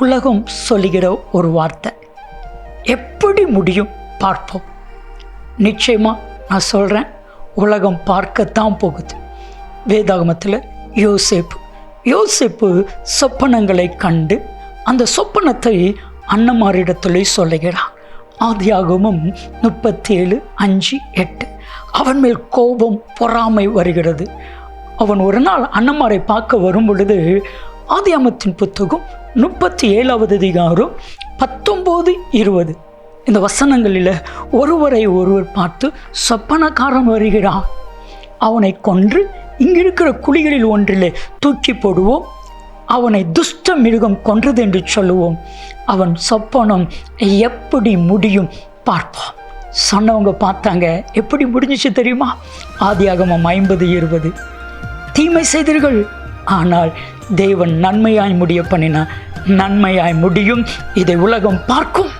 உலகம் சொல்லுகிற ஒரு வார்த்தை, எப்படி முடியும் பார்ப்போம். நிச்சயமாக நான் சொல்கிறேன், உலகம் பார்க்கத்தான் போகுது. வேதாகமத்தில் யோசேப்பு சொப்பனங்களை கண்டு அந்த சொப்பனத்தை அண்ணமாரிடத்திலே சொல்லுகிறான். ஆதியாகமம் 37:5-8. அவன் மேல் கோபம் பொறாமை வருகிறது. அவன் ஒரு நாள் அண்ணமாரை பார்க்க வரும் பொழுது ஆதியாகமத்தின் புத்தகம் 37வது அதிகாரம் 19-20 இந்த வசனங்களில் ஒருவரை ஒருவர் பார்த்து, சொப்பனக்காரன் வருகிறான், அவனை கொன்று இங்கிருக்கிற குழிகளில் ஒன்றிலே தூக்கி போடுவோம், அவனை துஷ்ட மிருகம் கொன்றது என்று சொல்லுவோம், அவன் சொப்பனம் எப்படி முடியும் பார்ப்போம். சொன்னவங்க பார்த்தாங்க. எப்படி முடிஞ்சிச்சு தெரியுமா? ஆதியாகமம் 50:20. தீமை செய்தீர்கள், ஆனால் தேவன் நன்மையாய் முடிய பண்ணினார். நன்மையாய் முடியும், இதை உலகம் பார்க்கும்.